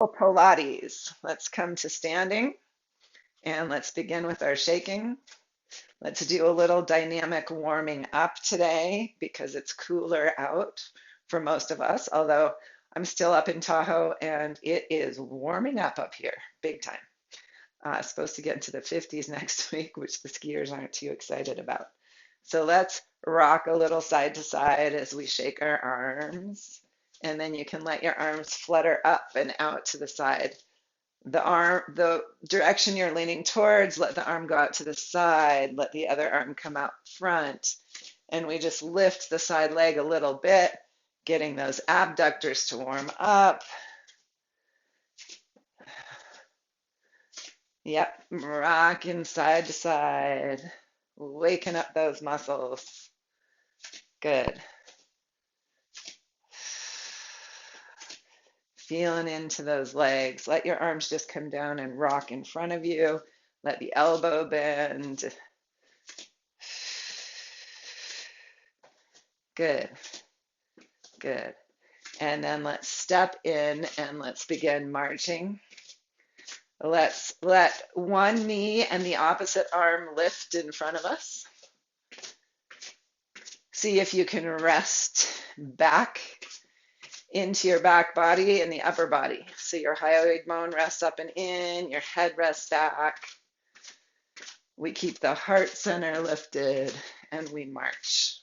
Pilates. Let's come to standing and let's begin with our shaking. Let's do a little dynamic warming up today because it's cooler out for most of us, although I'm still up in Tahoe and it is warming up here big time. Supposed to get into the 50s next week, which the skiers aren't too excited about. So let's rock a little side to side as we shake our arms. And then you can let your arms flutter up and out to the side. The direction you're leaning towards, let the arm go out to the side, let the other arm come out front. And we just lift the side leg a little bit, getting those abductors to warm up. Yep, rocking side to side, waking up those muscles. Good. Feeling into those legs. Let your arms just come down and rock in front of you. Let the elbow bend. Good, good. And then let's step in and let's begin marching. Let's let one knee and the opposite arm lift in front of us. See if you can rest back into your back body and the upper body. So your hyoid bone rests up and in, your head rests back. We keep the heart center lifted and we march.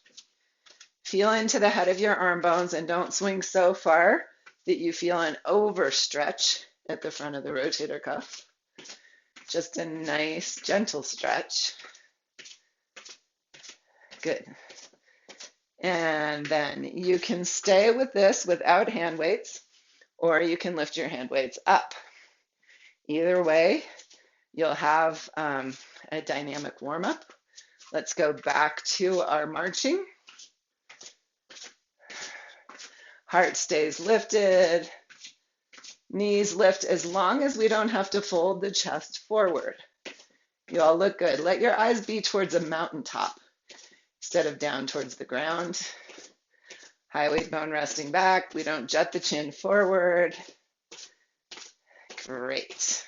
Feel into the head of your arm bones and don't swing so far that you feel an overstretch at the front of the rotator cuff. Just a nice, gentle stretch. Good. And then you can stay with this without hand weights, or you can lift your hand weights up. Either way, you'll have a dynamic warm-up. Let's go back to our marching. Heart stays lifted. Knees lift as long as we don't have to fold the chest forward. You all look good. Let your eyes be towards a mountaintop instead of down towards the ground. Hyoid bone resting back. We don't jut the chin forward. Great.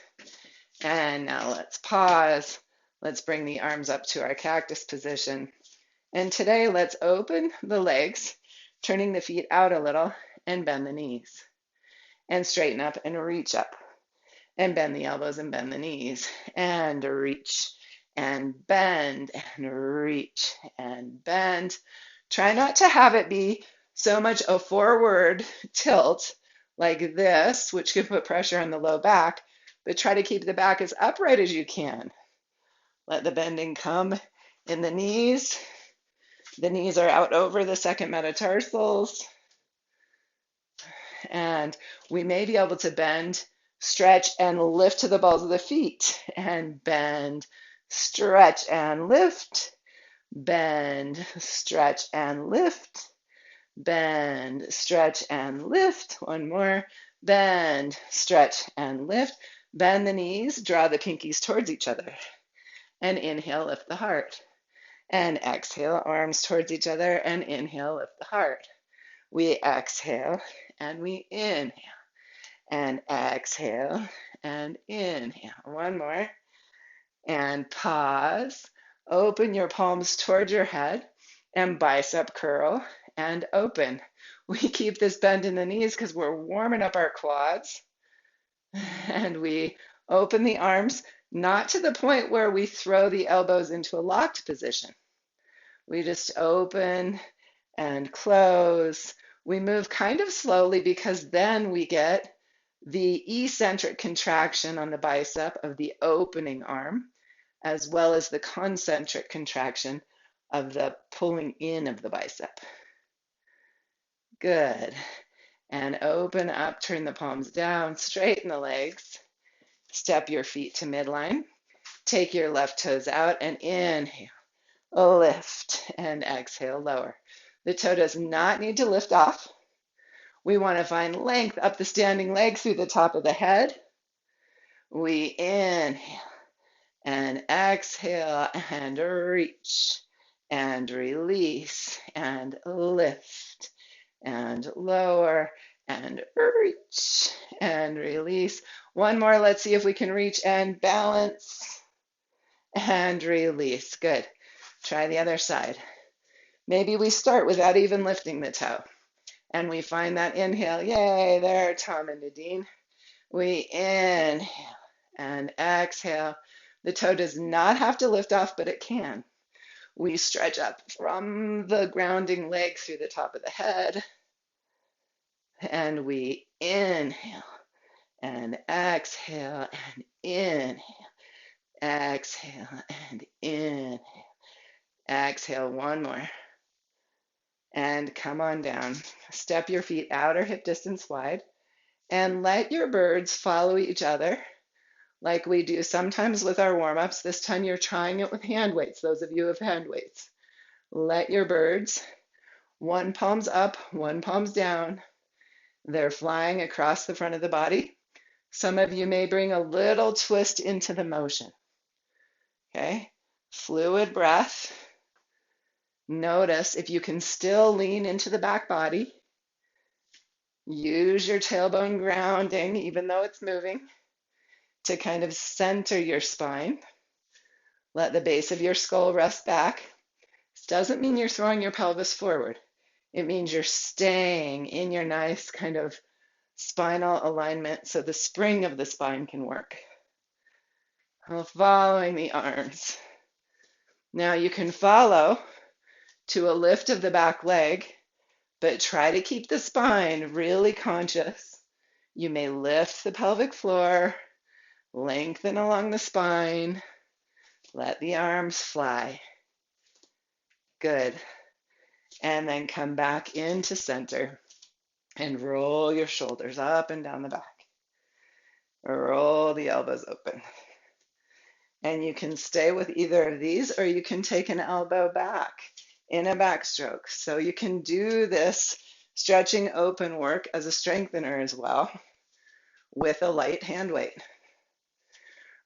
And now let's pause. Let's bring the arms up to our cactus position. And today, let's open the legs, turning the feet out a little, and bend the knees. And straighten up and reach up. And bend the elbows and bend the knees. And reach and bend and reach and bend. Try not to have it be so much a forward tilt like this, which can put pressure on the low back, but try to keep the back as upright as you can. Let the bending come in the knees. The knees are out over the second metatarsals. And we may be able to bend, stretch, and lift to the balls of the feet. And bend, stretch, and lift. Bend, stretch, and lift. Bend, stretch, and lift. One more. Bend, stretch, and lift. Bend the knees, draw the pinkies towards each other. And inhale, lift the heart. And exhale, arms towards each other, and inhale, lift the heart. We exhale, and we inhale. And exhale, and inhale. One more. And pause. Open your palms toward your head, and bicep curl, and open. We keep this bend in the knees because we're warming up our quads. And we open the arms, not to the point where we throw the elbows into a locked position. We just open and close. We move kind of slowly because then we get the eccentric contraction on the bicep of the opening arm, as well as the concentric contraction of the pulling in of the bicep. Good. And open up, turn the palms down, straighten the legs, step your feet to midline, take your left toes out and inhale, lift, and exhale, lower. The toe does not need to lift off. We want to find length up the standing leg through the top of the head. We inhale and exhale and reach and release and lift and lower and reach and release. One more. Let's see if we can reach and balance and release. Good. Try the other side. Maybe we start without even lifting the toe and we find that inhale. Yay, there, Tom and Nadine. We inhale and exhale. The toe does not have to lift off, but it can. We stretch up from the grounding leg through the top of the head. And we inhale and exhale and inhale, exhale and inhale, exhale. One more. And come on down. Step your feet out or hip distance wide and let your birds follow each other like we do sometimes with our warm-ups. This time you're trying it with hand weights, those of you who have hand weights. Let your birds, one palm's up, one palm's down. They're flying across the front of the body. Some of you may bring a little twist into the motion. Okay? Fluid breath. Notice if you can still lean into the back body. Use your tailbone grounding, even though it's moving, to kind of center your spine. Let the base of your skull rest back. This doesn't mean you're throwing your pelvis forward. It means you're staying in your nice kind of spinal alignment so the spring of the spine can work. Following the arms. Now you can follow to a lift of the back leg, but try to keep the spine really conscious. You may lift the pelvic floor, lengthen along the spine, let the arms fly. Good. And then come back into center and roll your shoulders up and down the back. Roll the elbows open. And you can stay with either of these, or you can take an elbow back in a backstroke. So you can do this stretching open work as a strengthener as well with a light hand weight.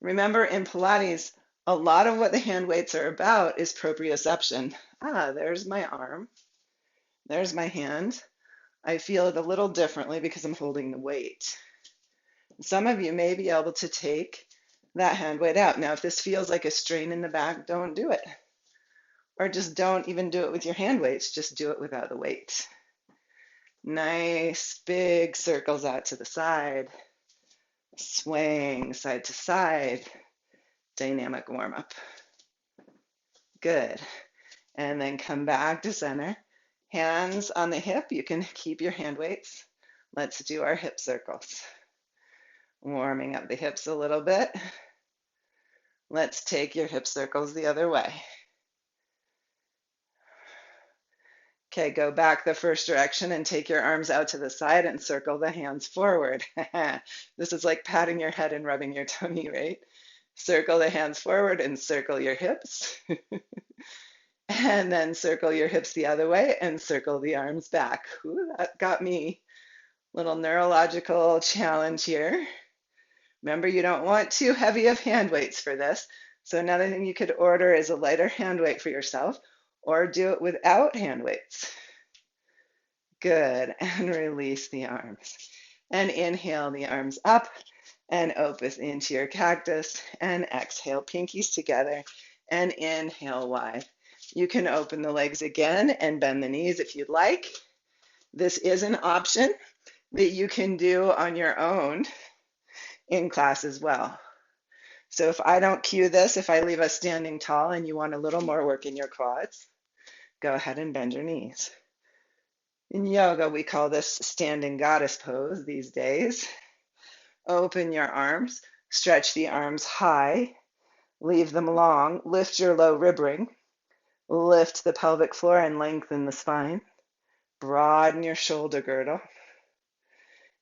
Remember, in Pilates, a lot of what the hand weights are about is proprioception. There's my arm. There's my hand. I feel it a little differently because I'm holding the weight. Some of you may be able to take that hand weight out. Now, if this feels like a strain in the back, don't do it. Or just don't even do it with your hand weights. Just do it without the weight. Nice big circles out to the side. Swing side to side. Dynamic warm-up. Good. And then come back to center. Hands on the hip. You can keep your hand weights. Let's do our hip circles. Warming up the hips a little bit. Let's take your hip circles the other way. Okay, go back the first direction and take your arms out to the side and circle the hands forward. This is like patting your head and rubbing your tummy, right? Circle the hands forward and circle your hips. And then circle your hips the other way and circle the arms back. Ooh, that got me a little neurological challenge here. Remember, you don't want too heavy of hand weights for this. So another thing you could order is a lighter hand weight for yourself, or do it without hand weights. Good. And release the arms. And inhale the arms up and open into your cactus. And exhale, pinkies together. And inhale wide. You can open the legs again and bend the knees if you'd like. This is an option that you can do on your own in class as well. So if I don't cue this, if I leave us standing tall and you want a little more work in your quads, go ahead and bend your knees. In yoga, we call this standing goddess pose these days. Open your arms, stretch the arms high, leave them long, lift your low rib ring, lift the pelvic floor and lengthen the spine, broaden your shoulder girdle.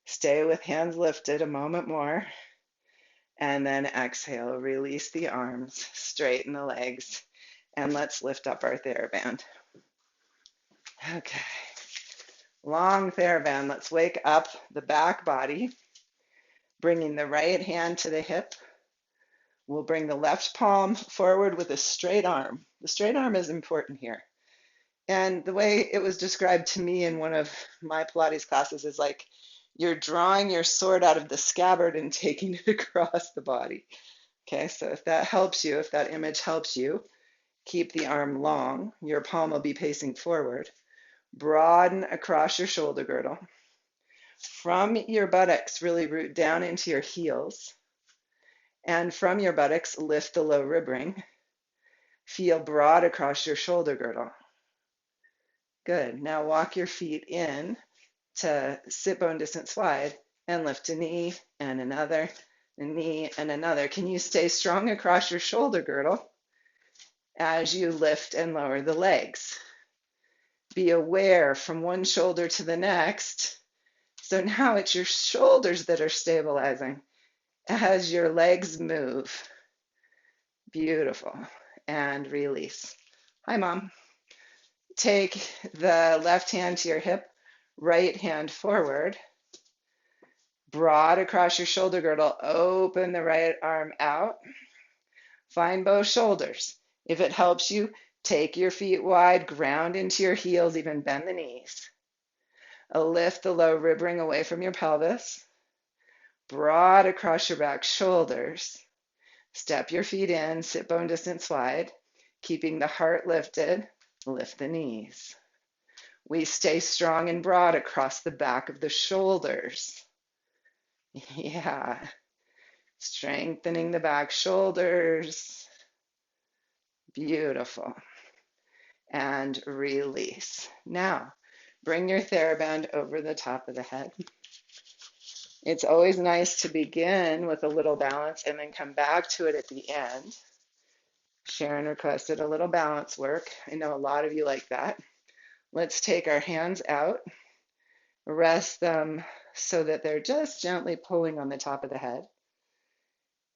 Stay with hands lifted a moment more. And then exhale, release the arms, straighten the legs, and let's lift up our TheraBand. Okay, long TheraBand. Let's wake up the back body, bringing the right hand to the hip. We'll bring the left palm forward with a straight arm. The straight arm is important here. And the way it was described to me in one of my Pilates classes is like You're drawing your sword out of the scabbard and taking it across the body. Okay, so if that helps you, if that image helps you, keep the arm long. Your palm will be facing forward. Broaden across your shoulder girdle. From your buttocks, really root down into your heels. And from your buttocks, lift the low rib ring. Feel broad across your shoulder girdle. Good. Now walk your feet in to sit bone distance wide and lift a knee and another, a knee and another. Can you stay strong across your shoulder girdle as you lift and lower the legs? Be aware from one shoulder to the next. So now it's your shoulders that are stabilizing as your legs move. Beautiful. And release. Hi, Mom. Take the left hand to your hip, right hand forward. Broad across your shoulder girdle. Open the right arm out. Find both shoulders. If it helps you, take your feet wide, ground into your heels, even bend the knees. Lift the low rib ring away from your pelvis. Broad across your back shoulders. Step your feet in, sit bone distance wide, keeping the heart lifted. Lift the knees. We stay strong and broad across the back of the shoulders. Yeah. Strengthening the back shoulders. Beautiful. And release. Now, bring your TheraBand over the top of the head. It's always nice to begin with a little balance and then come back to it at the end. Sharon requested a little balance work. I know a lot of you like that. Let's take our hands out, rest them so that they're just gently pulling on the top of the head,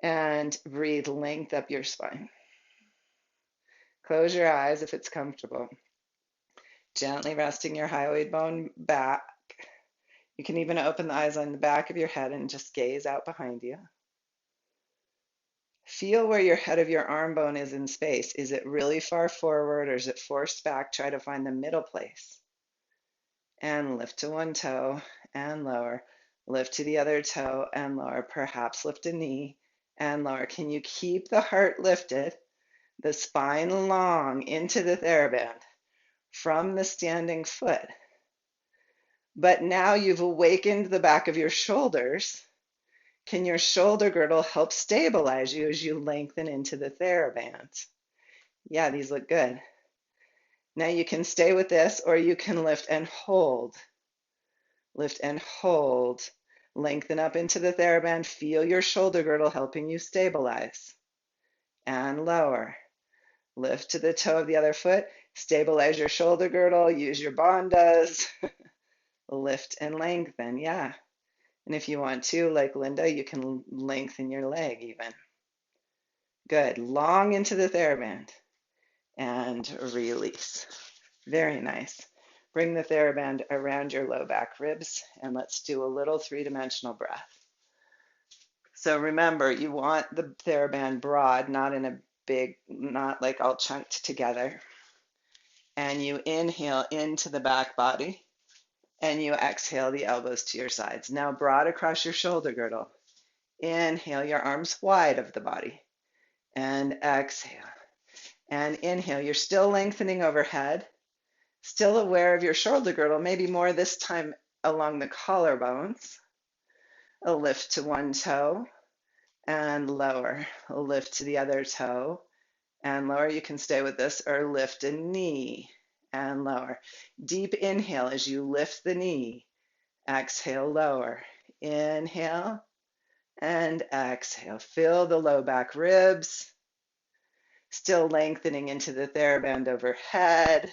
and breathe length up your spine. Close your eyes if it's comfortable. Gently resting your hyoid bone back. You can even open the eyes on the back of your head and just gaze out behind you. Feel where your head of your arm bone is in space. Is it really far forward or is it forced back? Try to find the middle place. And lift to one toe and lower. Lift to the other toe and lower. Perhaps lift a knee and lower. Can you keep the heart lifted, the spine long into the TheraBand from the standing foot? But now you've awakened the back of your shoulders. Can your shoulder girdle help stabilize you as you lengthen into the TheraBand? Yeah, these look good. Now you can stay with this or you can lift and hold. Lift and hold. Lengthen up into the TheraBand. Feel your shoulder girdle helping you stabilize. And lower. Lift to the toe of the other foot. Stabilize your shoulder girdle. Use your bandhas. Lift and lengthen. Yeah. And if you want to, like Linda, you can lengthen your leg even. Good. Long into the TheraBand. And release. Very nice. Bring the TheraBand around your low back ribs, and let's do a little three-dimensional breath. So remember, you want the TheraBand broad, not in a big, not like all chunked together. And you inhale into the back body, and you exhale the elbows to your sides. Now broad across your shoulder girdle. Inhale your arms wide of the body, and exhale. And inhale, you're still lengthening overhead. Still aware of your shoulder girdle, maybe more this time along the collarbones. A lift to one toe and lower. A lift to the other toe and lower. You can stay with this or lift a knee and lower. Deep inhale as you lift the knee. Exhale, lower. Inhale and exhale. Fill the low back ribs. Still lengthening into the TheraBand overhead.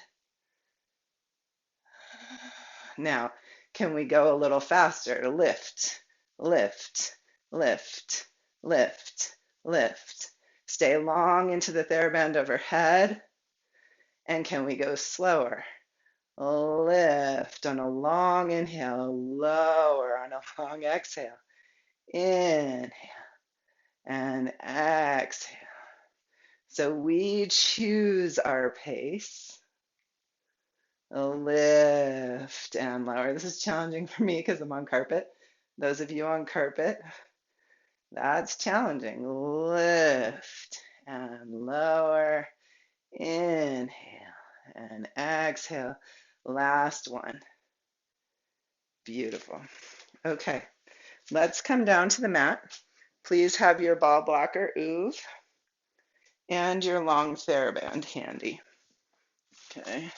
Now, can we go a little faster? Lift, lift, lift, lift, lift. Stay long into the TheraBand overhead. And can we go slower? Lift on a long inhale, lower on a long exhale. Inhale and exhale. So we choose our pace. lift and lower. This is challenging for me because I'm on carpet. Those of you on carpet, that's challenging. Lift and lower. Inhale and exhale. Last one. Beautiful. Okay, let's come down to the mat. Please have your ball blocker, oov, and your long TheraBand handy. Okay.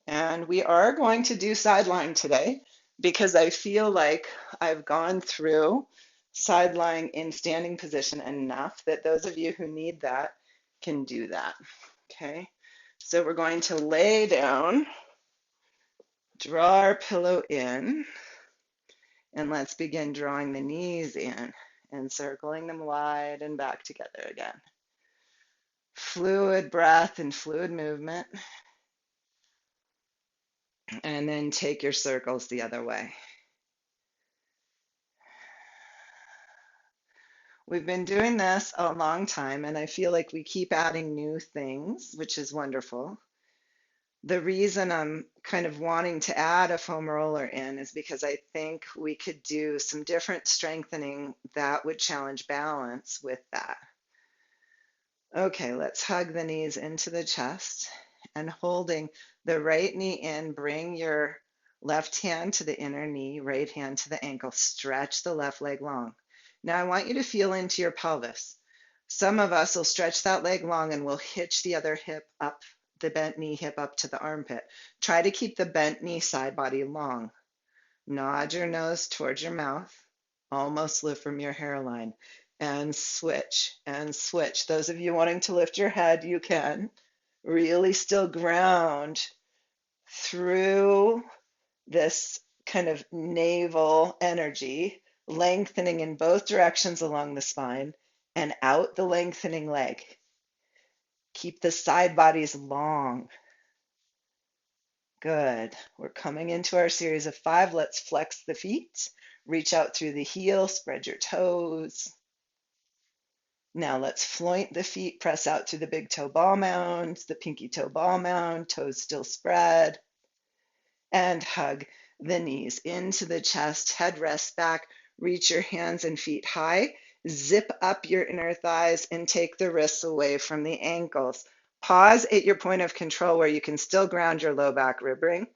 And we are going to do sideline today because I feel like I've gone through side lying in standing position enough that those of you who need that can do that. Okay, so we're going to lay down, draw our pillow in, and let's begin drawing the knees in and circling them wide and back together again. Fluid breath and fluid movement, and then take your circles the other way. We've been doing this a long time, and I feel like we keep adding new things, which is wonderful. The reason I'm kind of wanting to add a foam roller in is because I think we could do some different strengthening that would challenge balance with that. Okay, let's hug the knees into the chest, and holding the right knee in, bring your left hand to the inner knee, right hand to the ankle. Stretch the left leg long. Now I want you to feel into your pelvis. Some of us will stretch that leg long and we'll hitch the other hip up, the bent knee hip up to the armpit. Try to keep the bent knee side body long. Nod your nose towards your mouth. Almost lift from your hairline. And switch and switch. Those of you wanting to lift your head, you can. Really still ground through this kind of navel energy, lengthening in both directions along the spine and out the lengthening leg. Keep the side bodies long. Good. We're coming into our series of 5. Let's flex the feet. Reach out through the heel, spread your toes. Now let's floint the feet, press out through the big toe ball mound, the pinky toe ball mound, toes still spread. And hug the knees into the chest, head rests back, reach your hands and feet high, zip up your inner thighs and take the wrists away from the ankles. Pause at your point of control where you can still ground your low back rib ring.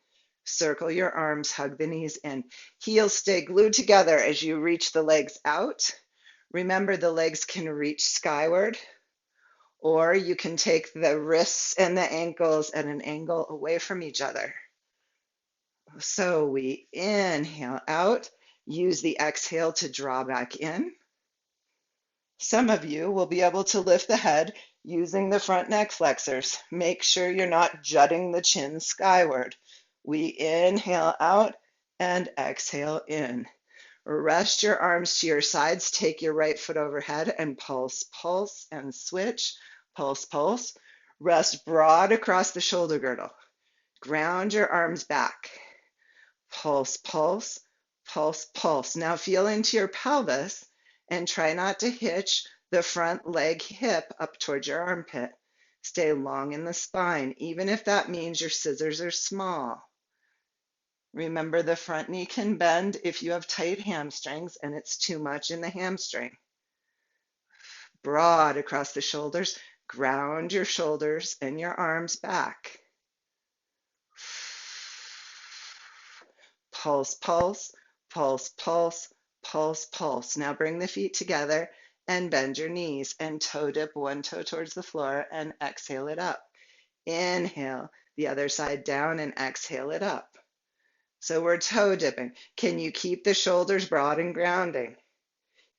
Circle your arms, hug the knees in. Heels stay glued together as you reach the legs out. Remember, the legs can reach skyward, or you can take the wrists and the ankles at an angle away from each other. So we inhale out, use the exhale to draw back in. Some of you will be able to lift the head using the front neck flexors. Make sure you're not jutting the chin skyward. We inhale out and exhale in. Rest your arms to your sides. Take your right foot overhead and pulse, pulse, and switch. Pulse, pulse. Rest broad across the shoulder girdle. Ground your arms back. Pulse, pulse, pulse, pulse. Now feel into your pelvis and try not to hitch the front leg hip up towards your armpit. Stay long in the spine, even if that means your scissors are small. Remember, the front knee can bend if you have tight hamstrings and it's too much in the hamstring. Broad across the shoulders, ground your shoulders and your arms back. Pulse, pulse, pulse, pulse, pulse, pulse. Now bring the feet together and bend your knees and toe dip one toe towards the floor and exhale it up. Inhale the other side down and exhale it up. So we're toe dipping. Can you keep the shoulders broad and grounding?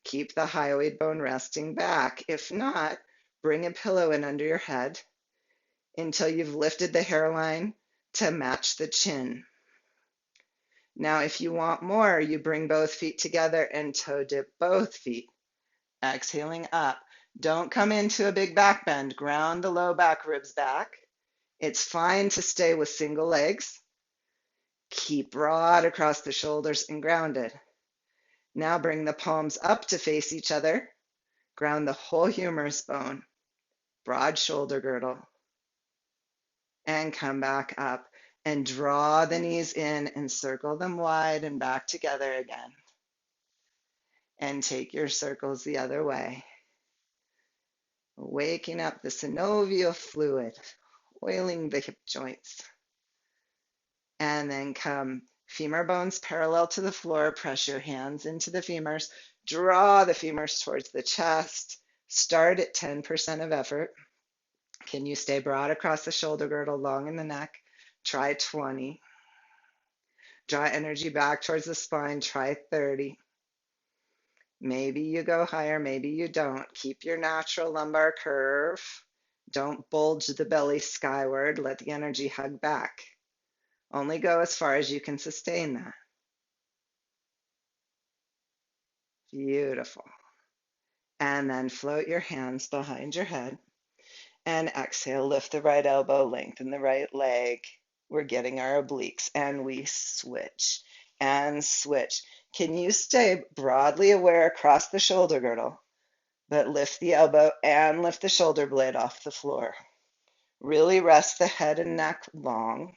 Keep the hyoid bone resting back. If not, bring a pillow in under your head until you've lifted the hairline to match the chin. Now, if you want more, you bring both feet together and toe dip both feet. Exhaling up. Don't come into a big back bend. Ground the low back ribs back. It's fine to stay with single legs. Keep broad across the shoulders and grounded. Now bring the palms up to face each other. Ground the whole humerus bone. Broad shoulder girdle. and come back up and draw the knees in and circle them wide and back together again. And take your circles the other way, waking up the synovial fluid, oiling the hip joints. And then come femur bones parallel to the floor, press your hands into the femurs, draw the femurs towards the chest, start at 10% of effort. Can you stay broad across the shoulder girdle, long in the neck? Try 20. Draw energy back towards the spine, try 30. Maybe you go higher, maybe you don't. Keep your natural lumbar curve. Don't bulge the belly skyward. Let the energy hug back. Only go as far as you can sustain that. Beautiful. And then float your hands behind your head. And exhale, lift the right elbow, lengthen the right leg. We're getting our obliques. And we switch and switch. Can you stay broadly aware across the shoulder girdle, but lift the elbow and lift the shoulder blade off the floor? Really rest the head and neck long.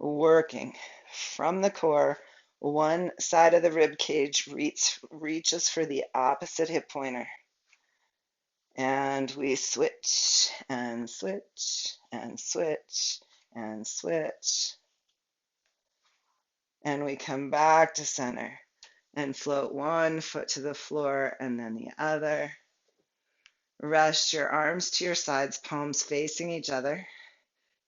Working from the core. One side of the rib cage reaches for the opposite hip pointer. And we switch and switch and switch and switch. And we come back to center and float one foot to the floor and then the other. Rest your arms to your sides, palms facing each other.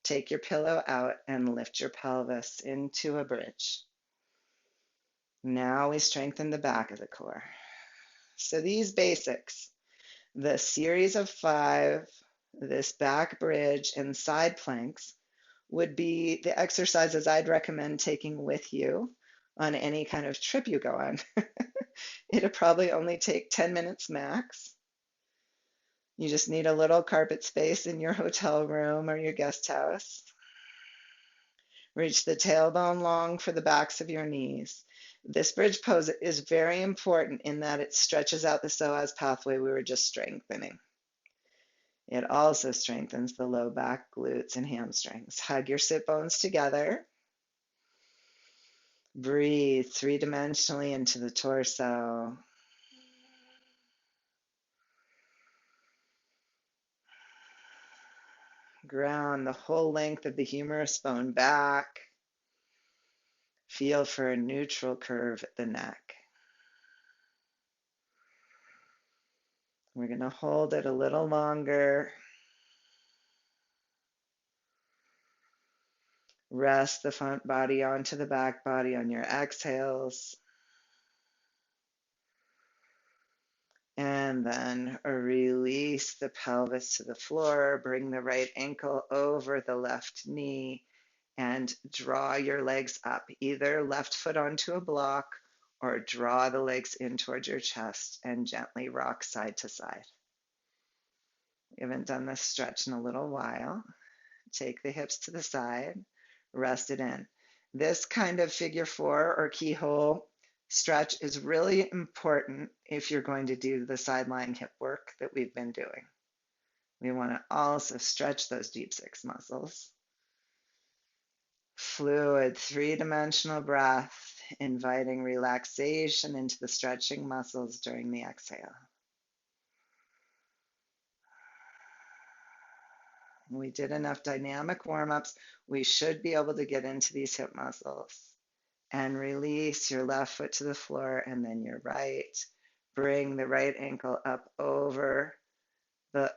Take your pillow out and lift your pelvis into a bridge. Now we strengthen the back of the core. So these basics, the series of 5, this back bridge and side planks would be the exercises I'd recommend taking with you on any kind of trip you go on. It'll probably only take 10 minutes max. You just need a little carpet space in your hotel room or your guest house. Reach the tailbone long for the backs of your knees. This bridge pose is very important in that it stretches out the psoas pathway we were just strengthening. It also strengthens the low back, glutes, and hamstrings. Hug your sit bones together. Breathe 3-dimensionally into the torso. Ground the whole length of the humerus bone back. Feel for a neutral curve at the neck. We're going to hold it a little longer. Rest the front body onto the back body on your exhales. And then release the pelvis to the floor. Bring the right ankle over the left knee and draw your legs up. Either left foot onto a block or draw the legs in towards your chest and gently rock side to side. We haven't done this stretch in a little while. Take the hips to the side, rest it in. This kind of figure 4 or keyhole stretch is really important if you're going to do the side lying hip work that we've been doing. We want to also stretch those deep 6 muscles. Fluid 3-dimensional breath, inviting relaxation into the stretching muscles during the exhale. We did enough dynamic warm-ups. We should be able to get into these hip muscles. And release your left foot to the floor and then your right. Bring the right ankle up over the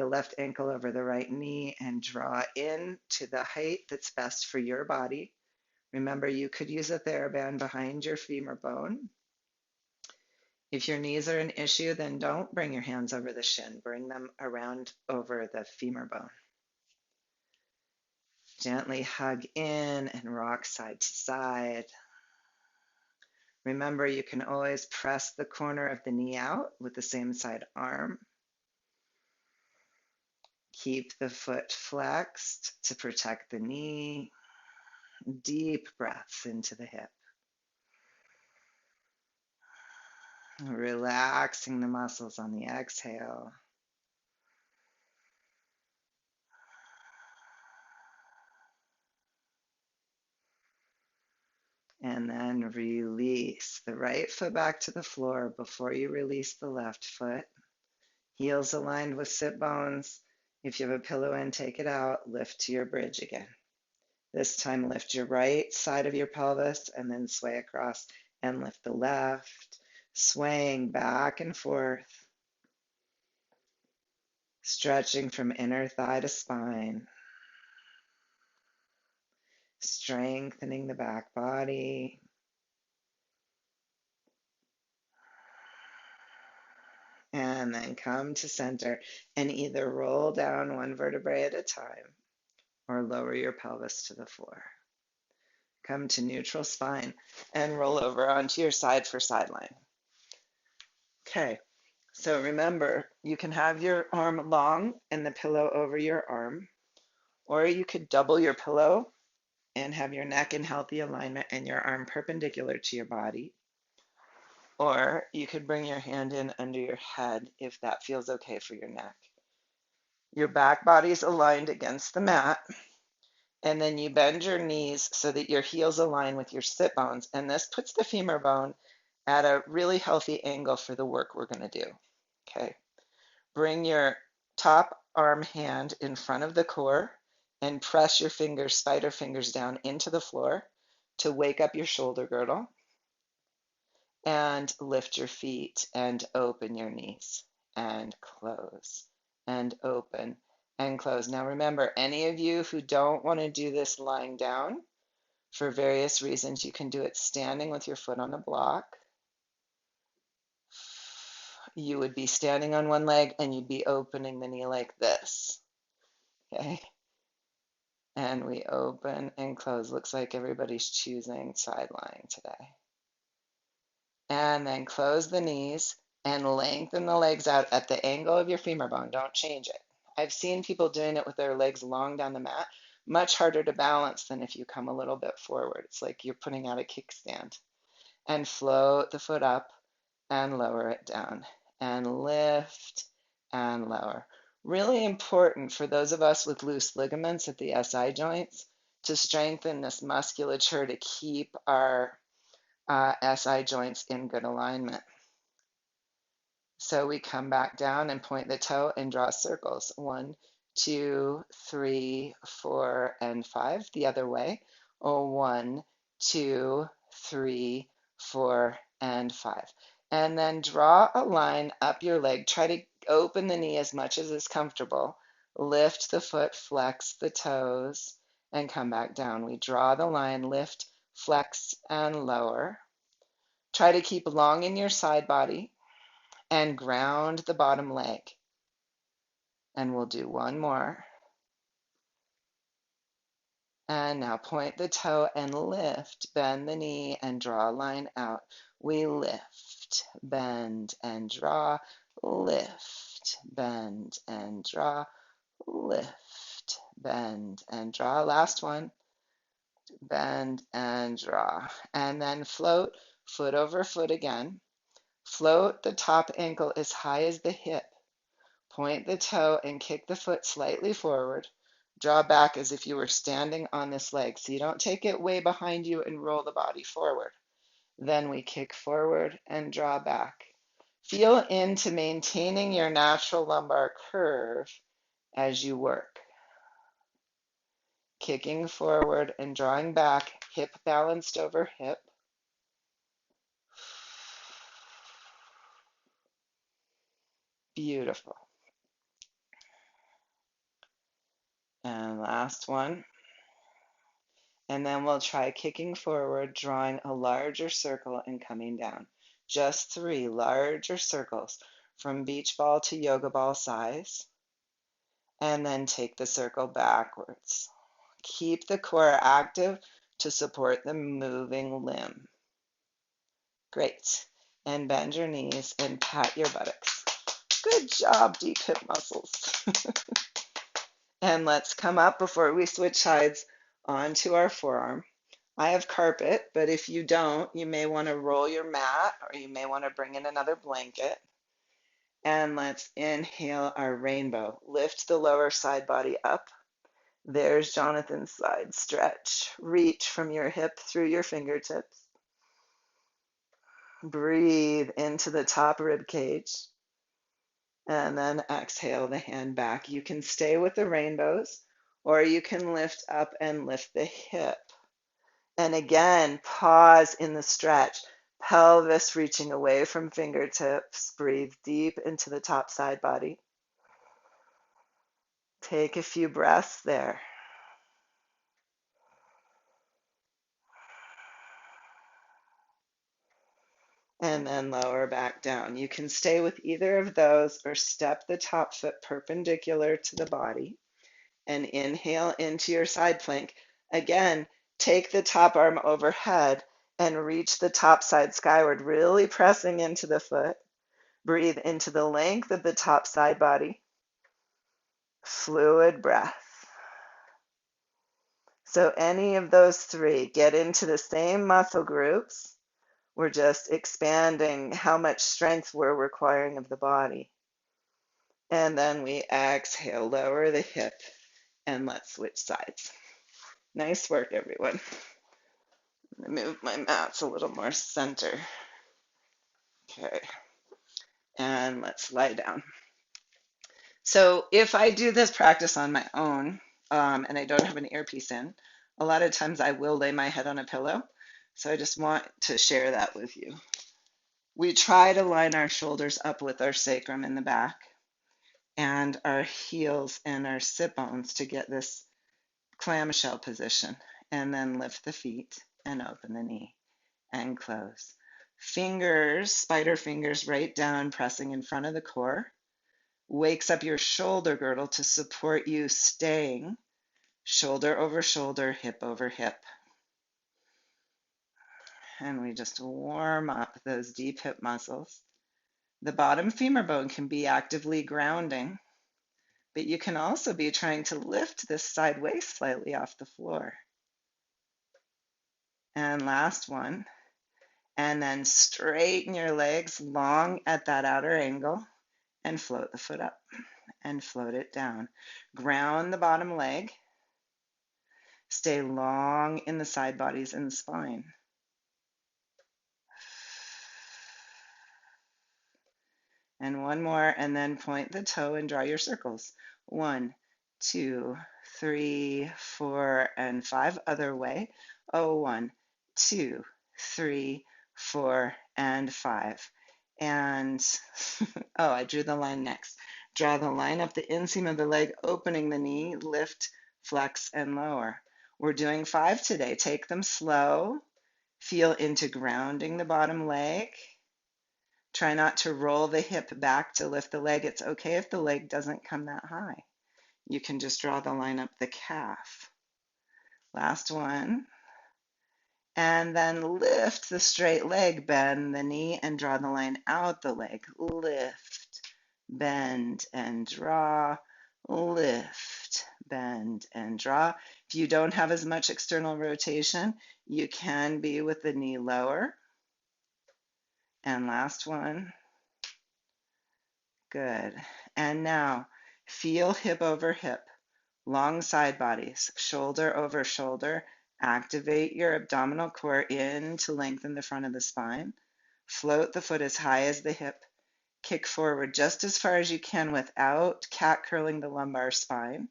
left ankle over the right knee and draw in to the height that's best for your body. Remember, you could use a TheraBand behind your femur bone. If your knees are an issue, then don't bring your hands over the shin. Bring them around over the femur bone. Gently hug in and rock side to side. Remember, you can always press the corner of the knee out with the same side arm. Keep the foot flexed to protect the knee. Deep breaths into the hip. Relaxing the muscles on the exhale. And then release the right foot back to the floor before you release the left foot. Heels aligned with sit bones. If you have a pillow in, take it out. Lift to your bridge again. This time, lift your right side of your pelvis and then sway across and lift the left, swaying back and forth, stretching from inner thigh to spine, strengthening the back body. And then come to center and either roll down one vertebrae at a time or lower your pelvis to the floor. Come to neutral spine and roll over onto your side for side line. Okay, so remember, you can have your arm long and the pillow over your arm, or you could double your pillow and have your neck in healthy alignment and your arm perpendicular to your body. Or you could bring your hand in under your head if that feels okay for your neck. Your back body is aligned against the mat, and then you bend your knees so that your heels align with your sit bones, and this puts the femur bone at a really healthy angle for the work we're going to do. Okay. Bring your top arm hand in front of the core and press your fingers, spider fingers, down into the floor to wake up your shoulder girdle, and lift your feet and open your knees and close and open and close. Now remember, any of you who don't want to do this lying down for various reasons, you can do it standing with your foot on a block. You would be standing on one leg and you'd be opening the knee like this. Okay. And we open and close. Looks like everybody's choosing side lying today. And then close the knees and lengthen the legs out at the angle of your femur bone. Don't change it. I've seen people doing it with their legs long down the mat. Much harder to balance than if you come a little bit forward. It's like you're putting out a kickstand. And float the foot up and lower it down. And lift and lower. Really important for those of us with loose ligaments at the SI joints to strengthen this musculature to keep our SI joints in good alignment. So we come back down and point the toe and draw circles. 1, 2, 3, 4, and 5. The other way. 1, 2, 3, 4, and 5. And then draw a line up your leg. Try to open the knee as much as is comfortable. Lift the foot, flex the toes, and come back down. We draw the line, lift, flex, and lower. Try to keep long in your side body and ground the bottom leg. And we'll do one more. And now point the toe and lift, bend the knee and draw a line out. We lift, bend and draw, lift, bend and draw, lift, bend and draw. Last one, bend and draw. And then float, foot over foot again. Float the top ankle as high as the hip. Point the toe and kick the foot slightly forward. Draw back as if you were standing on this leg. So you don't take it way behind you and roll the body forward. Then we kick forward and draw back. Feel into maintaining your natural lumbar curve as you work. Kicking forward and drawing back, hip balanced over hip. Beautiful. And last one. And then we'll try kicking forward, drawing a larger circle and coming down. Just 3 larger circles from beach ball to yoga ball size. And then take the circle backwards. Keep the core active to support the moving limb. Great. And bend your knees and pat your buttocks. Good job, deep hip muscles. And let's come up before we switch sides onto our forearm. I have carpet, but if you don't, you may want to roll your mat or you may want to bring in another blanket. And let's inhale our rainbow. Lift the lower side body up. There's Jonathan's side stretch. Reach from your hip through your fingertips. Breathe into the top rib cage. And then exhale the hand back. You can stay with the rainbows, or you can lift up and lift the hip. And again, pause in the stretch. Pelvis reaching away from fingertips. Breathe deep into the top side body. Take a few breaths there. And then lower back down. You can stay with either of those or step the top foot perpendicular to the body and inhale into your side plank. Again, take the top arm overhead and reach the top side skyward, really pressing into the foot. Breathe into the length of the top side body. Fluid breath. So any of those three, get into the same muscle groups. We're just expanding how much strength we're requiring of the body. And then we exhale, lower the hip, and let's switch sides. Nice work, everyone. I'm going to move my mats a little more center. Okay. And let's lie down. So if I do this practice on my own, and I don't have an earpiece in, a lot of times I will lay my head on a pillow. So I just want to share that with you. We try to line our shoulders up with our sacrum in the back and our heels and our sit bones to get this clamshell position. And then lift the feet and open the knee and close. Fingers, spider fingers right down, pressing in front of the core. Wakes up your shoulder girdle to support you staying shoulder over shoulder, hip over hip. And we just warm up those deep hip muscles. The bottom femur bone can be actively grounding, but you can also be trying to lift this side waist slightly off the floor. And last one. And then straighten your legs long at that outer angle and float the foot up and float it down. Ground the bottom leg. Stay long in the side bodies and spine. And one more, and then point the toe and draw your circles. 1, 2, 3, 4, and 5. Other way. 1, 2, 3, 4, and 5. And, I drew the line next. Draw the line up the inseam of the leg, opening the knee, lift, flex, and lower. We're doing 5 today. Take them slow. Feel into grounding the bottom leg. Try not to roll the hip back to lift the leg. It's okay if the leg doesn't come that high. You can just draw the line up the calf. Last one. And then lift the straight leg, bend the knee, and draw the line out the leg. Lift, bend, and draw. Lift, bend, and draw. If you don't have as much external rotation, you can be with the knee lower. And last one. Good. And now feel hip over hip, long side bodies, shoulder over shoulder. Activate your abdominal core in to lengthen the front of the spine. Float the foot as high as the hip. Kick forward just as far as you can without cat curling the lumbar spine.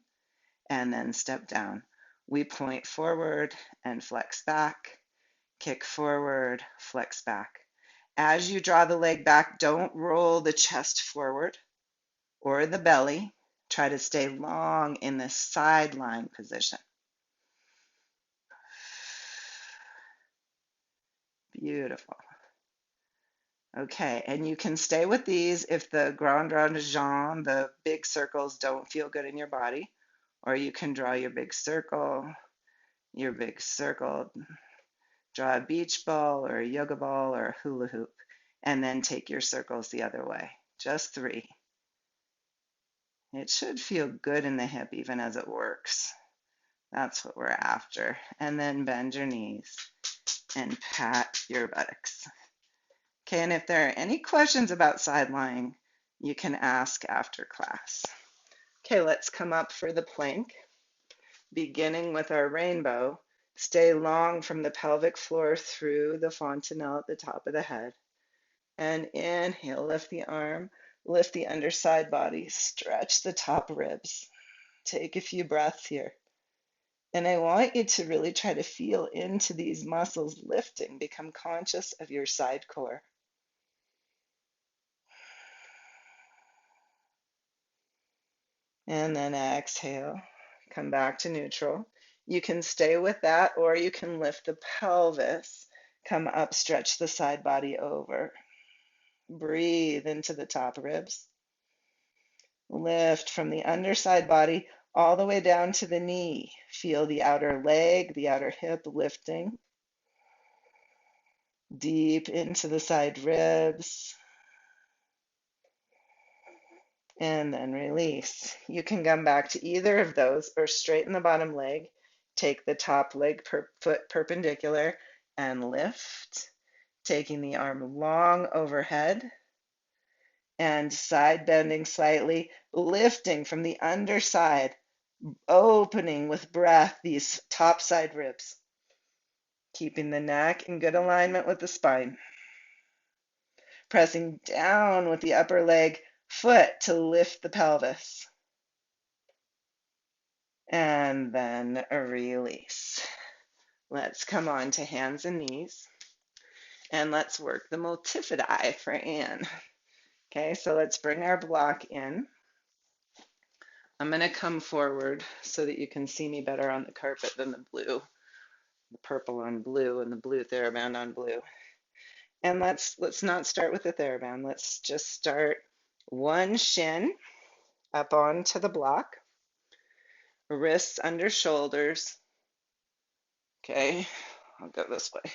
And then step down. We point forward and flex back. Kick forward, flex back. As you draw the leg back, don't roll the chest forward or the belly. Try to stay long in the sideline position. Beautiful. Okay, and you can stay with these if the grand rond de jambe, the big circles, don't feel good in your body, or you can draw your big circle, draw a beach ball or a yoga ball or a hula hoop, and then take your circles the other way. Just 3. It should feel good in the hip even as it works. That's what we're after. And then bend your knees and pat your buttocks. Okay, and if there are any questions about side lying, you can ask after class. Okay, let's come up for the plank. Beginning with our rainbow, stay long from the pelvic floor through the fontanelle at the top of the head. And inhale, lift the arm, lift the underside body, stretch the top ribs. Take a few breaths here. And I want you to really try to feel into these muscles lifting. Become conscious of your side core. And then exhale. Come back to neutral. You can stay with that, or you can lift the pelvis. Come up, stretch the side body over. Breathe into the top ribs. Lift from the underside body all the way down to the knee. Feel the outer leg, the outer hip lifting. Deep into the side ribs. And then release. You can come back to either of those or straighten the bottom leg. Take the top leg foot perpendicular and lift. Taking the arm long overhead and side bending slightly, lifting from the underside, opening with breath these top side ribs. Keeping the neck in good alignment with the spine. Pressing down with the upper leg foot to lift the pelvis. And then a release. Let's come on to hands and knees. And let's work the multifidi for Anne. Okay, so let's bring our block in. I'm going to come forward so that you can see me better on the carpet than the blue. The purple on blue and the blue TheraBand on blue. And let's not start with the TheraBand. Let's just start one shin up onto the block. Wrists under shoulders. Okay, I'll go this way.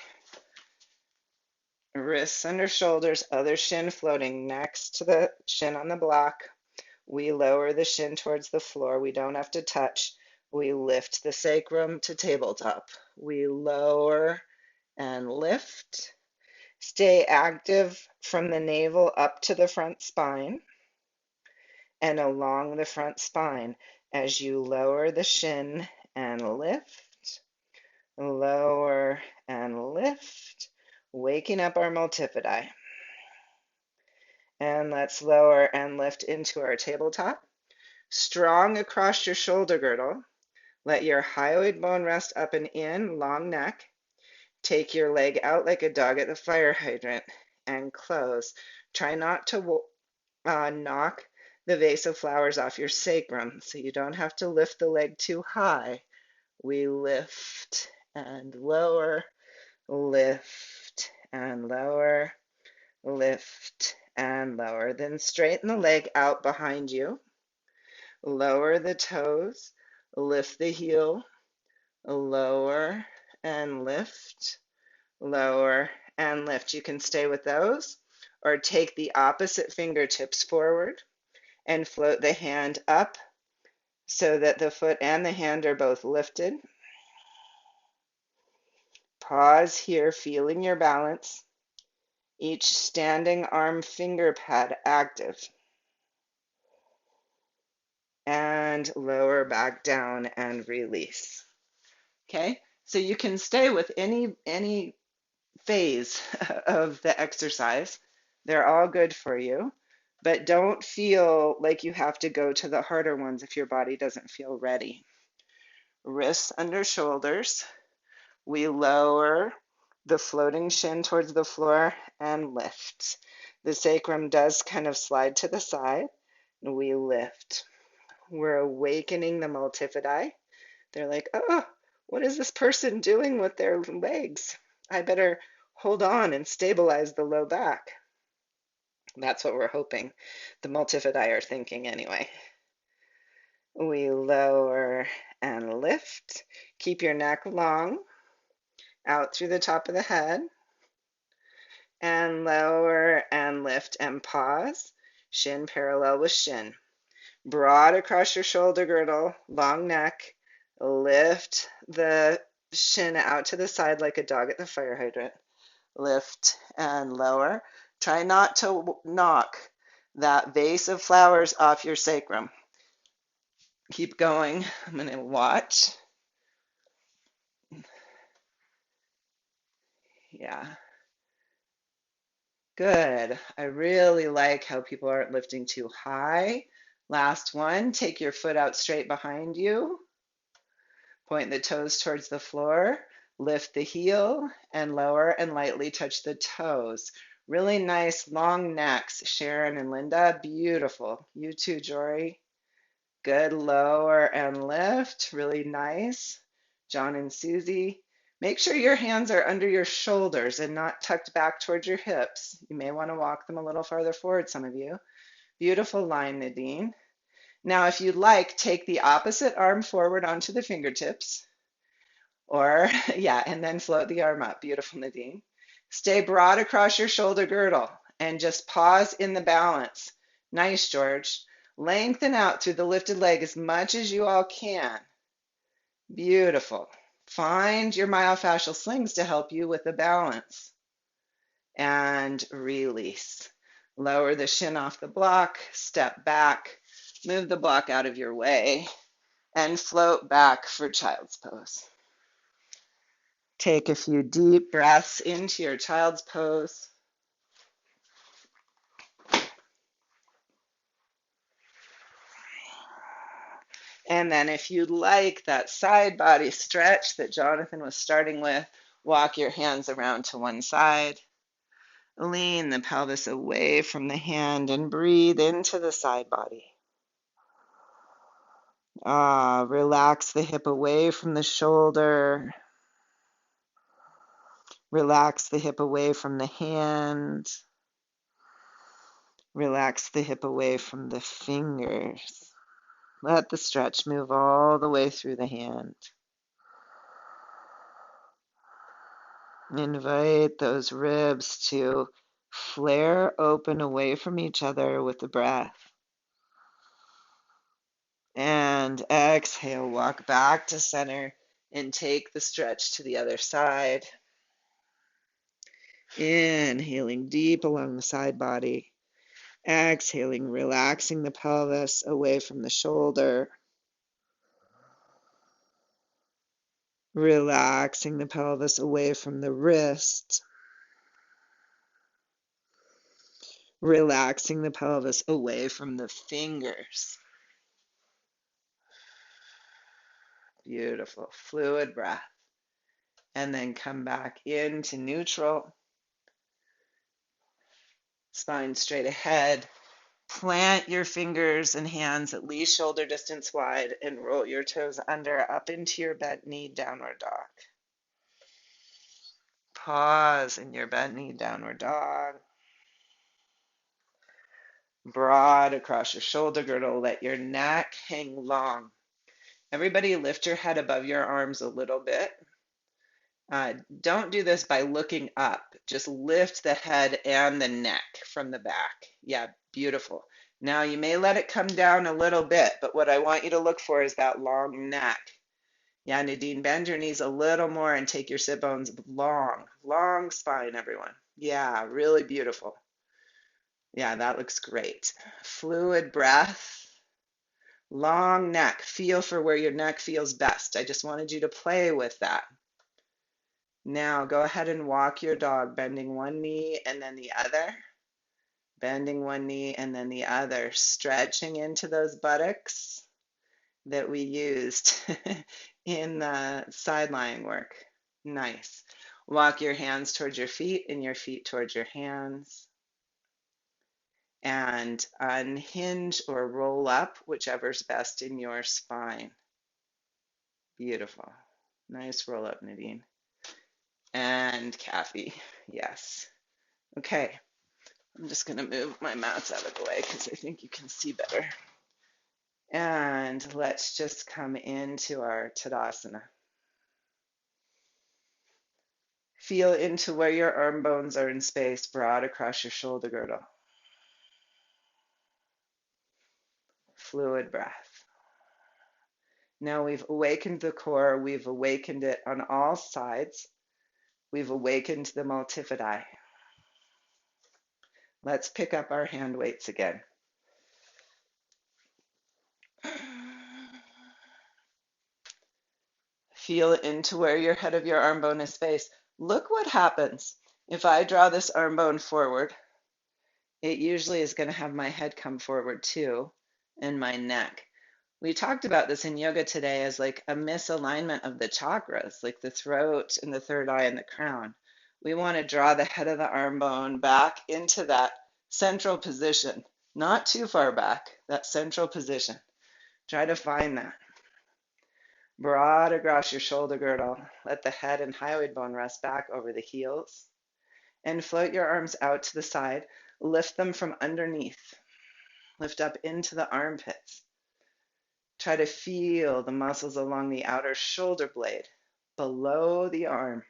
Wrists under shoulders, other shin floating next to the shin on the block. We lower the shin towards the floor. We don't have to touch. We lift the sacrum to tabletop. We lower and lift. Stay active from the navel up to the front spine and along the front spine as you lower the shin and lift, lower and lift, waking up our multifidi. And let's lower and lift into our tabletop. Strong across your shoulder girdle. Let your hyoid bone rest up and in, long neck. Take your leg out like a dog at the fire hydrant and close. Try not to knock the vase of flowers off your sacrum, so you don't have to lift the leg too high. We lift and lower, lift and lower, lift and lower. Then straighten the leg out behind you. Lower the toes, lift the heel, lower and lift, lower and lift. You can stay with those or take the opposite fingertips forward and float the hand up so that the foot and the hand are both lifted. Pause here, feeling your balance. Each standing arm finger pad active. And lower back down and release. Okay, so you can stay with any phase of the exercise. They're all good for you, but don't feel like you have to go to the harder ones if your body doesn't feel ready. Wrists under shoulders. We lower the floating shin towards the floor and lift. The sacrum does kind of slide to the side. And we lift. We're awakening the multifidi. They're like, oh, what is this person doing with their legs? I better hold on and stabilize the low back. That's what we're hoping the multifidi are thinking anyway. We lower and lift. Keep your neck long, out through the top of the head. And lower and lift and pause. Shin parallel with shin. Broad across your shoulder girdle, long neck. Lift the shin out to the side like a dog at the fire hydrant. Lift and lower. Try not to knock that vase of flowers off your sacrum. Keep going. I'm going to watch. Yeah. Good. I really like how people aren't lifting too high. Last one, take your foot out straight behind you. Point the toes towards the floor. Lift the heel and lower and lightly touch the toes. Really nice long necks, Sharon and Linda. Beautiful. You too, Jory. Good. Lower and lift. Really nice. John and Susie. Make sure your hands are under your shoulders and not tucked back towards your hips. You may want to walk them a little farther forward, some of you. Beautiful line, Nadine. Now, if you'd like, take the opposite arm forward onto the fingertips. Or, yeah, and then float the arm up. Beautiful, Nadine. Stay broad across your shoulder girdle and just pause in the balance. Nice, George. Lengthen out through the lifted leg as much as you all can. Beautiful. Find your myofascial slings to help you with the balance. And release. Lower the shin off the block, step back, move the block out of your way, and float back for child's pose. Take a few deep breaths into your child's pose. And then if you'd like that side body stretch that Jonathan was starting with, walk your hands around to one side. Lean the pelvis away from the hand and breathe into the side body. Relax the hip away from the shoulder. Relax the hip away from the hand. Relax the hip away from the fingers. Let the stretch move all the way through the hand. Invite those ribs to flare open away from each other with the breath. And exhale, walk back to center and take the stretch to the other side. Inhaling deep along the side body. Exhaling, relaxing the pelvis away from the shoulder. Relaxing the pelvis away from the wrist. Relaxing the pelvis away from the fingers. Beautiful. Fluid breath. And then come back into neutral. Spine straight ahead. Plant your fingers and hands at least shoulder distance wide and roll your toes under up into your bent knee downward dog. Pause in your bent knee downward dog. Broad across your shoulder girdle. Let your neck hang long. Everybody lift your head above your arms a little bit. Don't do this by looking up. Just lift the head and the neck from the back. Yeah, beautiful. Now you may let it come down a little bit, but what I want you to look for is that long neck. Yeah, Nadine, bend your knees a little more and take your sit bones long. Long spine, everyone. Yeah, really beautiful. Yeah, that looks great. Fluid breath. Long neck. Feel for where your neck feels best. I just wanted you to play with that. Now go ahead and walk your dog, bending one knee and then the other. Bending one knee and then the other. Stretching into those buttocks that we used in the side lying work. Nice. Walk your hands towards your feet and your feet towards your hands. And unhinge or roll up, whichever's best in your spine. Beautiful. Nice roll up, Nadine. And Kathy, yes. Okay, I'm just going to move my mats out of the way because I think you can see better. And let's just come into our Tadasana. Feel into where your arm bones are in space, broad across your shoulder girdle. Fluid breath. Now we've awakened the core, we've awakened it on all sides. We've awakened the multifidi. Let's pick up our hand weights again. Feel into where your head of your arm bone is spaced. Look what happens if I draw this arm bone forward it usually is going to have my head come forward too and my neck. We talked about this in yoga today as like a misalignment of the chakras, like the throat and the third eye and the crown. We want to draw the head of the arm bone back into that central position, not too far back, that central position. Try to find that. Broad across your shoulder girdle. Let the head and hyoid bone rest back over the heels. And float your arms out to the side. Lift them from underneath. Lift up into the armpits. Try to feel the muscles along the outer shoulder blade, below the arm.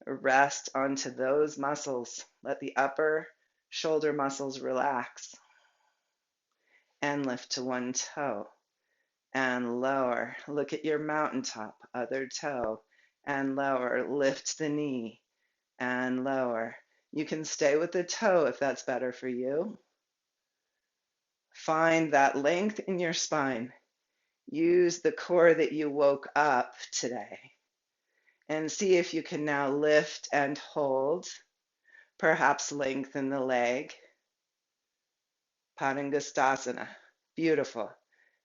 Rest onto those muscles. Let the upper shoulder muscles relax. And lift to one toe. And lower. Look at your mountaintop, other toe. And lower. Lift the knee. And lower. You can stay with the toe if that's better for you. Find that length in your spine. Use the core that you woke up today. And see if you can now lift and hold. Perhaps lengthen the leg. Padangusthasana. Beautiful.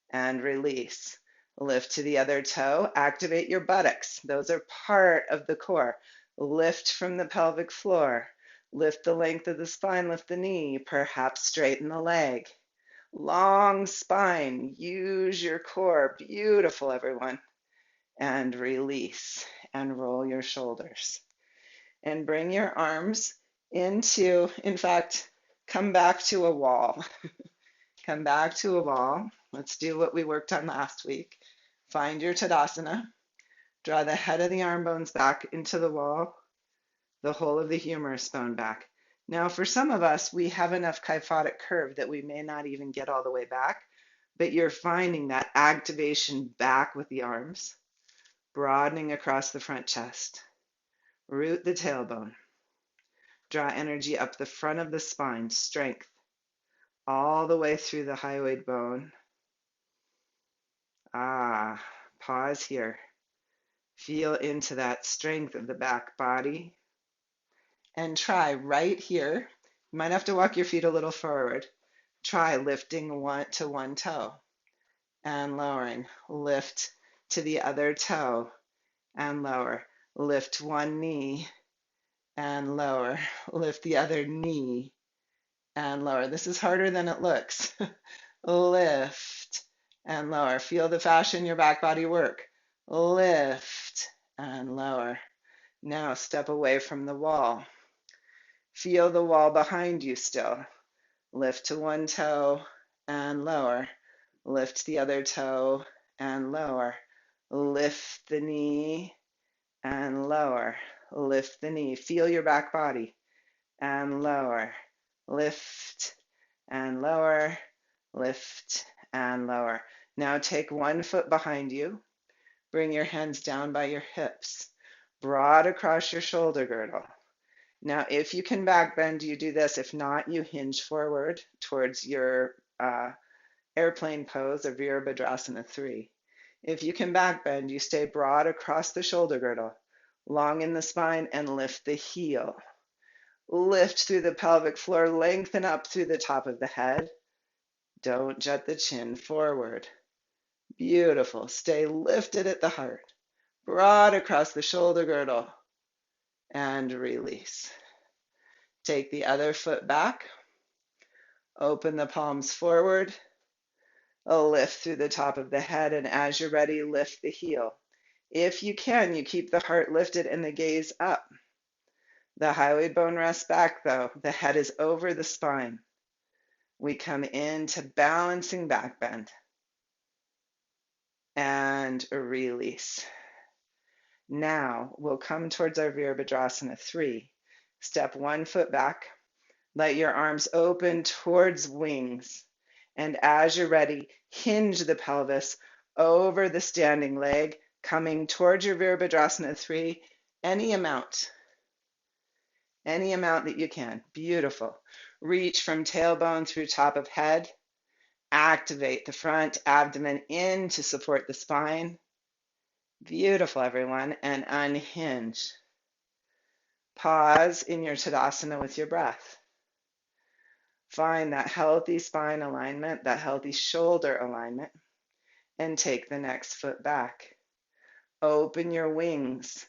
And release. Lift to the other toe. Activate your buttocks. Those are part of the core. Lift from the pelvic floor. Lift the length of the spine. Lift the knee. Perhaps straighten the leg. Long spine. Use your core. Beautiful, everyone. And release. And roll your shoulders. And bring your arms into, in fact, come back to a wall. Come back to a wall. Let's do what we worked on last week. Find your Tadasana. Draw the head of the arm bones back into the wall, the whole of the humerus bone back. Now, for some of us, we have enough kyphotic curve that we may not even get all the way back, but you're finding that activation back with the arms, broadening across the front chest. Root the tailbone. Draw energy up the front of the spine, strength, all the way through the hyoid bone. Pause here. Feel into that strength of the back body. And try right here. You might have to walk your feet a little forward. Try lifting one toe and lowering. Lift to the other toe and lower. Lift one knee and lower. Lift the other knee and lower. This is harder than it looks. Lift and lower. Feel the fascia in your back body work. Lift and lower. Now step away from the wall. Feel the wall behind you still. Lift to one toe and lower. Lift the other toe and lower. Lift the knee and lower. Lift the knee. Feel your back body and lower. Lift and lower. Lift and lower. Now take one foot behind you. Bring your hands down by your hips. Broad across your shoulder girdle. Now, if you can back bend, you do this. If not, you hinge forward towards your airplane pose or Virabhadrasana 3. If you can back bend, you stay broad across the shoulder girdle, long in the spine, and lift the heel. Lift through the pelvic floor, lengthen up through the top of the head. Don't jut the chin forward. Beautiful. Stay lifted at the heart. Broad across the shoulder girdle. And release. Take the other foot back. Open the palms forward. Lift through the top of the head, and as you're ready, lift the heel. If you can, you keep the heart lifted and the gaze up. The hyoid bone rests back, though. The head is over the spine. We come into balancing back bend. And release. Now we'll come towards our Virabhadrasana 3. Step one foot back. Let your arms open towards wings. And as you're ready, hinge the pelvis over the standing leg, coming towards your Virabhadrasana 3, any amount that you can. Beautiful. Reach from tailbone through top of head. Activate the front abdomen in to support the spine. Beautiful, everyone. And unhinge. Pause in your Tadasana with your breath. Find that healthy spine alignment, that healthy shoulder alignment, and take the next foot back. Open your wings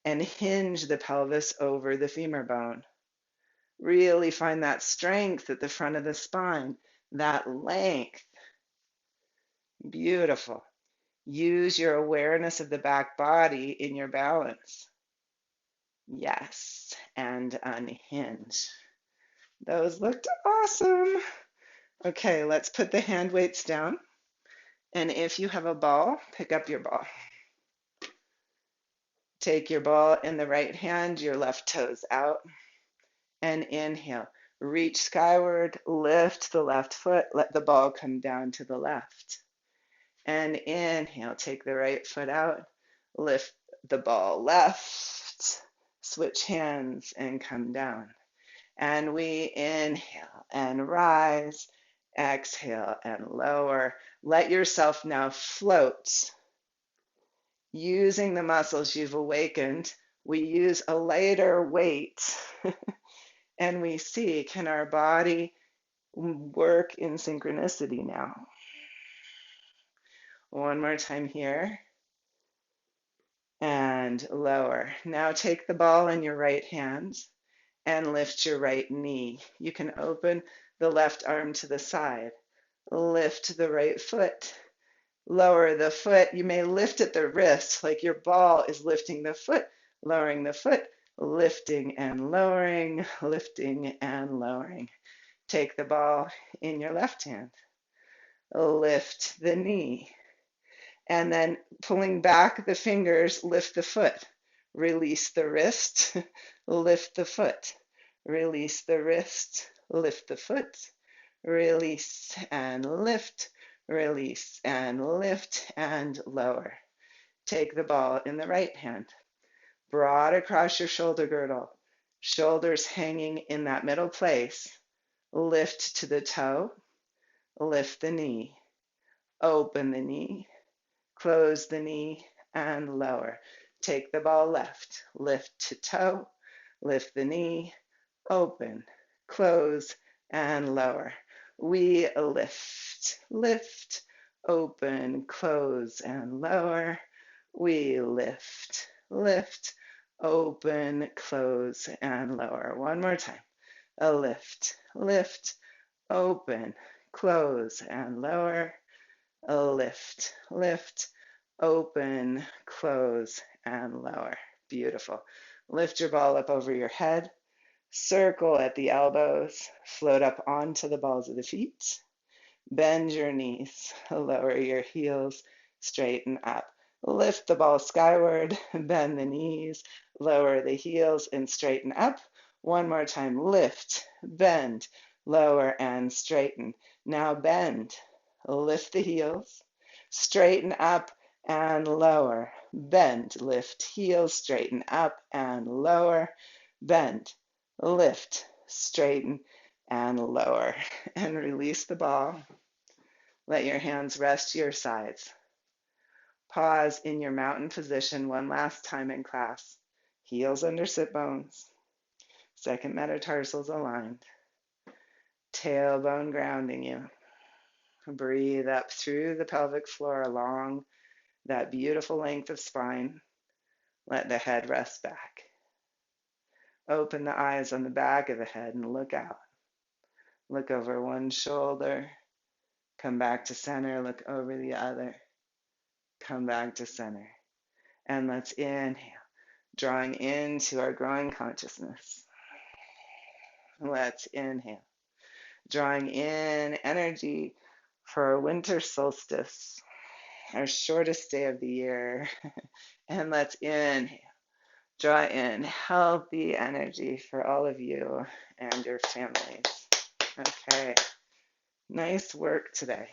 and hinge the pelvis over the femur bone. Really find that strength at the front of the spine, that length. Beautiful. Use your awareness of the back body in your balance. Yes, and unhinge. Those looked awesome. Okay, let's put the hand weights down. And if you have a ball, pick up your ball. Take your ball in the right hand, your left toes out, and inhale. Reach skyward, lift the left foot, let the ball come down to the left. And inhale, take the right foot out, lift the ball left, switch hands and come down. And we inhale and rise, exhale and lower. Let yourself now float. Using the muscles you've awakened, we use a lighter weight and we see, can our body work in synchronicity now? One more time here. And lower. Now take the ball in your right hand and lift your right knee. You can open the left arm to the side. Lift the right foot. Lower the foot. You may lift at the wrist like your ball is lifting the foot, lowering the foot, lifting and lowering, lifting and lowering. Take the ball in your left hand. Lift the knee. And then pulling back the fingers, lift the foot. Release the wrist, lift the foot. Release the wrist, lift the foot. Release and lift, release and lift and lower. Take the ball in the right hand. Broad across your shoulder girdle. Shoulders hanging in that middle place. Lift to the toe. Lift the knee. Open the knee. Close the knee and lower. Take the ball left. Lift to toe. Lift the knee. Open. Close and lower. We lift. Lift. Open. Close and lower. We lift. Lift. Open. Close and lower. One more time. A lift. Lift. Open. Close and lower. A lift, lift, open, close, and lower. Beautiful. Lift your ball up over your head. Circle at the elbows. Float up onto the balls of the feet. Bend your knees. Lower your heels. Straighten up. Lift the ball skyward. Bend the knees. Lower the heels and straighten up. One more time. Lift, bend, lower, and straighten. Now bend. Lift the heels, straighten up and lower, bend, lift, heels, straighten up and lower, bend, lift, straighten and lower, and release the ball. Let your hands rest to your sides. Pause in your mountain position one last time in class. Heels under sit bones, second metatarsals aligned, tailbone grounding you. Breathe up through the pelvic floor along that beautiful length of spine. Let the head rest back. Open the eyes on the back of the head and look out. Look over one shoulder. Come back to center. Look over the other. Come back to center. And let's inhale, drawing into our growing consciousness. Let's inhale, drawing in energy for our winter solstice, our shortest day of the year. And let's inhale, draw in healthy energy for all of you and your families. Okay, nice work today.